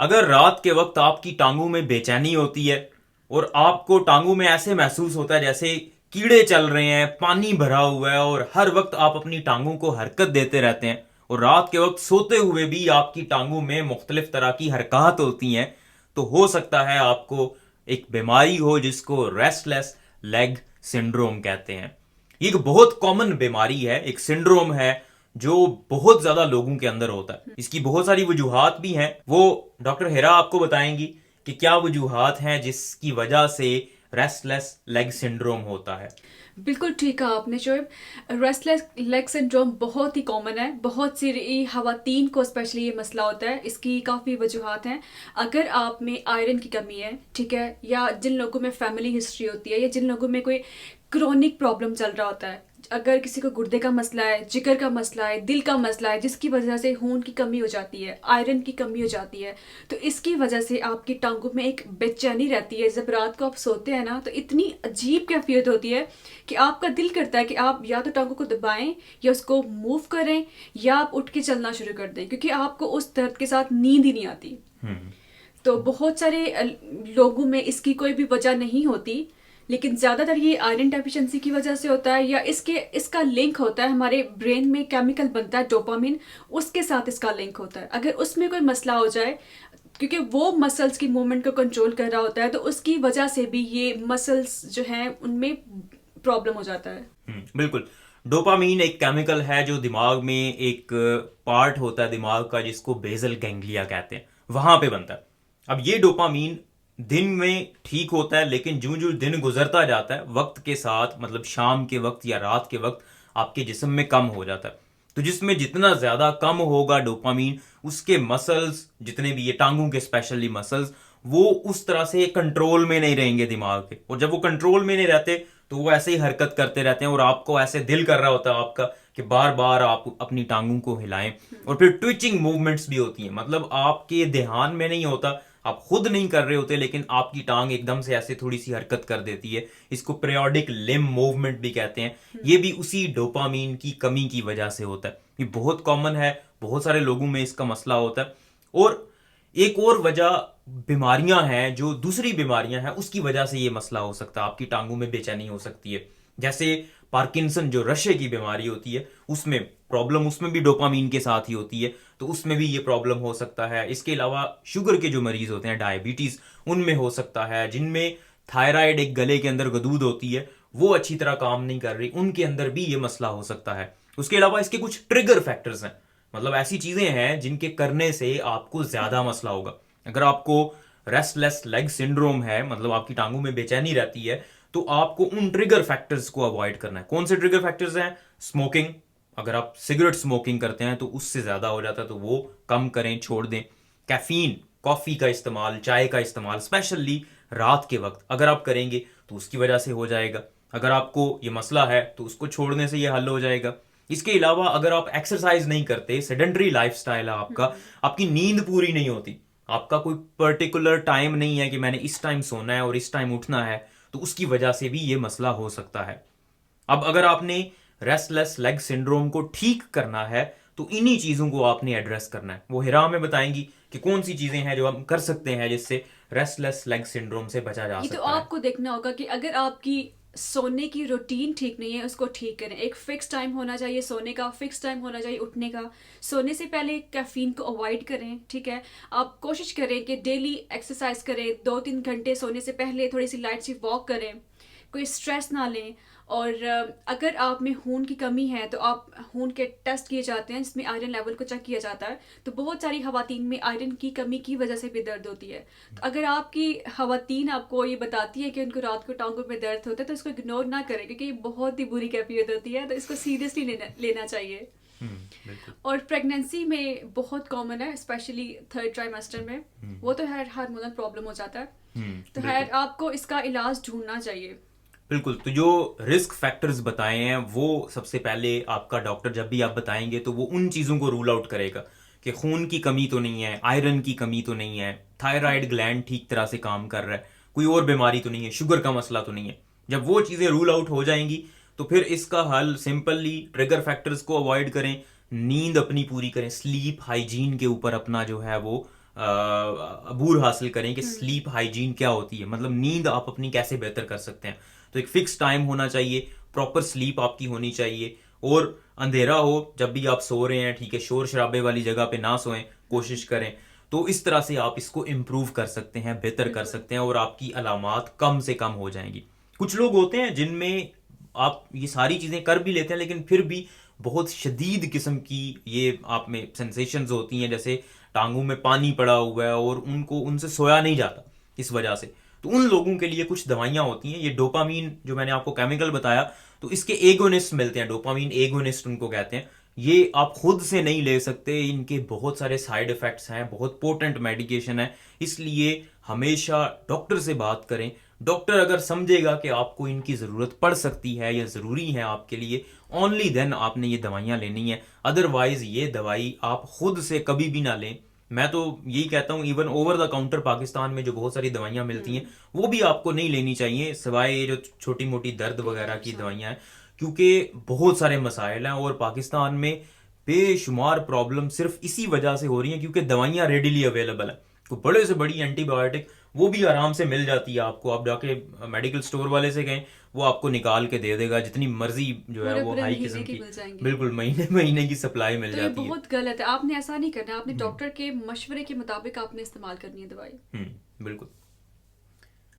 अगर रात के वक्त आपकी टांगों में बेचैनी होती है और आपको टांगों में ऐसे महसूस होता है जैसे कीड़े चल रहे हैं, पानी भरा हुआ है और हर वक्त आप अपनी टांगों को हरकत देते रहते हैं और रात के वक्त सोते हुए भी आपकी टांगों में मुख्तलिफ तरह की हरकत होती हैं, तो हो सकता है आपको एक बीमारी हो जिसको रेस्टलेस लेग सिंड्रोम कहते हैं। ये एक बहुत कॉमन बीमारी है, एक सिंड्रोम है जो बहुत ज्यादा लोगों के अंदर होता है। इसकी बहुत सारी वजूहात भी हैं, वो डॉक्टर हेरा आपको बताएंगी कि क्या वजूहात हैं जिसकी वजह से रेस्टलेस लेग सिंड्रोम होता है। बिल्कुल ठीक कहा आपने शोएब। रेस्टलेस लेग सिंड्रोम बहुत ही कॉमन है। बहुत सी खवातीन को स्पेशली ये मसला होता है। इसकी काफ़ी वजूहात हैं। अगर आप में आयरन की कमी है, ठीक है, या जिन लोगों में फैमिली हिस्ट्री होती है, या जिन लोगों में कोई क्रोनिक प्रॉब्लम चल रहा होता है, अगर किसी को गुर्दे का मसला है, जिगर का मसला है, दिल का मसला है, जिसकी वजह से खून की कमी हो जाती है, आयरन की कमी हो जाती है, तो इसकी वजह से आपकी टांगों में एक बेचैनी रहती है। जब रात को आप सोते हैं ना, तो इतनी अजीब कैफियत होती है कि आपका दिल करता है कि आप या तो टांगों को दबाएं या उसको मूव करें या आप उठ के चलना शुरू कर दें, क्योंकि आपको उस दर्द के साथ नींद ही नहीं आती। तो बहुत सारे लोगों में इसकी कोई भी वजह नहीं होती, लेकिन ज़्यादातर ये आयरन डेफिशिएंसी की वजह से होता है, या इसका लिंक होता है, हमारे ब्रेन में केमिकल बनता है डोपामिन, उसके साथ इसका लिंक होता है। अगर उसमें कोई मसला हो जाए, क्योंकि वो मसल्स की मूवमेंट को कंट्रोल कर रहा होता है, तो उसकी वजह से भी ये मसल्स जो हैं उनमें प्रॉब्लम हो जाता है। बिल्कुल। डोपामीन एक केमिकल है जो दिमाग में एक पार्ट होता है दिमाग का जिसको बेसल गैंग्लिया कहते हैं, वहां पे बनता है। अब ये डोपामीन दिन में ठीक होता है, लेकिन जो जो दिन गुजरता जाता है वक्त के साथ, मतलब शाम के वक्त या रात के वक्त आपके जिस्म में कम हो जाता है। तो जिसमें जितना ज्यादा कम होगा डोपामीन, उसके मसल्स जितने भी, ये टांगों के स्पेशली मसल्स, वो उस तरह से कंट्रोल में नहीं रहेंगे दिमाग के। और जब वो कंट्रोल में नहीं रहते तो वो ऐसे ही हरकत करते रहते हैं और आपको ऐसे दिल कर रहा होता है आपका कि बार बार आप अपनी टांगों को हिलाएं। और फिर ट्विचिंग मूवमेंट्स भी होती हैं, मतलब आपके ध्यान में नहीं होता, आप खुद नहीं कर रहे होते, लेकिन आपकी टांग एकदम से ऐसे थोड़ी सी हरकत कर देती है। इसको पीरियोडिक लिम्ब मूवमेंट भी कहते हैं। ये भी उसी डोपामीन की कमी की वजह से होता है। ये बहुत कॉमन है, बहुत सारे लोगों में इसका मसला होता है। और एक और वजह बीमारियां हैं, जो दूसरी बीमारियां हैं उसकी वजह से ये मसला हो सकता है, आपकी टांगों में बेचैनी हो सकती है। जैसे पार्किंसन जो रशे की बीमारी होती है, उसमें प्रॉब्लम, उसमें भी डोपामीन के साथ ही होती है, तो उसमें भी ये प्रॉब्लम हो सकता है। इसके अलावा शुगर के जो मरीज होते हैं, डायबिटीज, उनमें हो सकता है। जिनमें थायराइड एक गले के अंदर गदूद होती है, वो अच्छी तरह काम नहीं कर रही, उनके अंदर भी ये मसला हो सकता है। उसके अलावा इसके कुछ ट्रिगर फैक्टर्स हैं, मतलब ऐसी चीजें हैं जिनके करने से आपको ज्यादा मसला होगा। अगर आपको रेस्टलेस लेग सिंड्रोम है, मतलब आपकी टांगों में बेचैनी रहती है, तो आपको उन ट्रिगर फैक्टर्स को अवॉइड करना है। कौन से ट्रिगर फैक्टर्स हैं? स्मोकिंग, अगर आप सिगरेट स्मोकिंग करते हैं तो उससे ज्यादा हो जाता है, तो वो कम करें, छोड़ दें। कैफीन, कॉफी का इस्तेमाल, चाय का इस्तेमाल, स्पेशली रात के वक्त अगर आप करेंगे तो उसकी वजह से हो जाएगा। अगर आपको ये मसला है तो उसको छोड़ने से ये हल हो जाएगा। इसके अलावा अगर आप एक्सरसाइज नहीं करते, सेडेंटरी लाइफस्टाइल है आपका, आपकी नींद पूरी नहीं होती, आपका कोई पर्टिकुलर टाइम नहीं है कि मैंने इस टाइम सोना है और इस टाइम उठना है, तो उसकी वजह से भी ये मसला हो सकता है। अब अगर आपने रेस्टलेस लेग सिंड्रोम को ठीक करना है तो इन्हीं चीजों को आपने एड्रेस करना है। वो हिरा में बताएंगी कि कौन सी चीजें हैं जो हम कर सकते हैं जिससे रेस्टलेस लेग सिंड्रोम से बचा जा ये तो सकता है। आपको देखना होगा कि अगर आपकी सोने की रूटीन ठीक नहीं है, उसको ठीक करें। एक फिक्स टाइम होना चाहिए सोने का, फिक्स टाइम होना चाहिए उठने का। सोने से पहले कैफीन को अवॉइड करें, ठीक है। आप कोशिश करें कि डेली एक्सरसाइज करें, 2-3 घंटे सोने से पहले थोड़ी सी लाइट सी वॉक करें, कोई स्ट्रेस ना लें। और अगर आप में खून की कमी है तो आप खून के टेस्ट किए जाते हैं जिसमें आयरन लेवल को चेक किया जाता है। तो बहुत सारी खवातीन में आयरन की कमी की वजह से भी दर्द होती है। तो अगर आपकी खवातीन आपको ये बताती है कि उनको रात को टांगों में दर्द होता है, तो इसको इग्नोर ना करें, क्योंकि ये बहुत ही बुरी कैफियत होती है। तो इसको सीरियसली लेना चाहिए। बिल्कुल। और प्रेगनेंसी में बहुत कॉमन है, स्पेशली थर्ड ट्राइमेस्टर में। वो तो हर हार्मोनल प्रॉब्लम हो जाता है। तो बिल्कुल। आपको इसका इलाज ढूंढना चाहिए। बिल्कुल। तो जो रिस्क फैक्टर्स बताए हैं वो सबसे पहले आपका डॉक्टर जब भी आप बताएंगे तो वो उन चीज़ों को रूल आउट करेगा कि खून की कमी तो नहीं है, आयरन की कमी तो नहीं है, थायराइड ग्लैंड ठीक तरह से काम कर रहा है, कोई और बीमारी तो नहीं है, शुगर का मसला तो नहीं है। जब वो चीज़ें रूल आउट हो जाएंगी तो फिर इसका हल सिंपली ट्रिगर फैक्टर्स को अवॉइड करें, नींद अपनी पूरी करें, स्लीप हाइजीन के ऊपर अपना जो है वो अबूर हासिल करें कि स्लीप हाइजीन क्या होती है, मतलब नींद आप अपनी कैसे बेहतर कर सकते हैं। तो एक फिक्स टाइम होना चाहिए, प्रॉपर स्लीप आपकी होनी चाहिए, और अंधेरा हो जब भी आप सो रहे हैं, ठीक है, शोर शराबे वाली जगह पे ना सोएं, कोशिश करें। तो इस तरह से आप इसको इम्प्रूव कर सकते हैं, बेहतर कर सकते हैं, और आपकी अलामात कम से कम हो जाएंगी। कुछ लोग होते हैं जिनमें आप ये सारी चीज़ें कर भी लेते हैं, लेकिन फिर भी बहुत शदीद किस्म की ये आप में सेंसेशंस होती हैं, जैसे टांगों में पानी पड़ा हुआ है और उनको उनसे सोया नहीं जाता इस वजह से। तो उन लोगों के लिए कुछ दवाइयाँ होती हैं, ये डोपामीन जो मैंने आपको केमिकल बताया, तो इसके एगोनिस्ट मिलते हैं, डोपामीन एगोनिस्ट उनको कहते हैं। ये आप खुद से नहीं ले सकते, इनके बहुत सारे साइड इफेक्ट्स हैं, बहुत पोटेंट मेडिकेशन है, इसलिए हमेशा डॉक्टर से बात करें। डॉक्टर अगर समझेगा कि आपको इनकी ज़रूरत पड़ सकती है या ज़रूरी है आपके लिए, ओनली देन आपने ये दवाइयाँ लेनी है। अदरवाइज ये दवाई आप खुद से कभी भी ना लें। मैं तो यही कहता हूँ, even over the counter Pakistan में जो बहुत सारी दवाइयाँ मिलती हैं वो भी आपको नहीं लेनी चाहिए, सिवाय ये जो छोटी मोटी दर्द वगैरह की दवाइयाँ हैं, क्योंकि बहुत सारे मसाइल हैं और पाकिस्तान में बेशुमार प्रॉब्लम सिर्फ इसी वजह से हो रही हैं क्योंकि दवाइयाँ रेडिली अवेलेबल है। तो बड़े से बड़ी एंटीबायोटिक वो भी आराम से मिल जाती है आपको, आप जाके मेडिकल स्टोर वाले से कहें, वो आपको निकाल के दे देगा, जितनी मर्जी जो है पूरे वो पूरे हाई महीने किस्म की की, मिल जाएंगी। बिल्कुल महीने महीने की सप्लाई मिल तो ये जाती है। बहुत गलत है, आपने ऐसा नहीं करना, आपने डॉक्टर के मशवरे के मुताबिक आपने इस्तेमाल करनी है दवाई। बिल्कुल।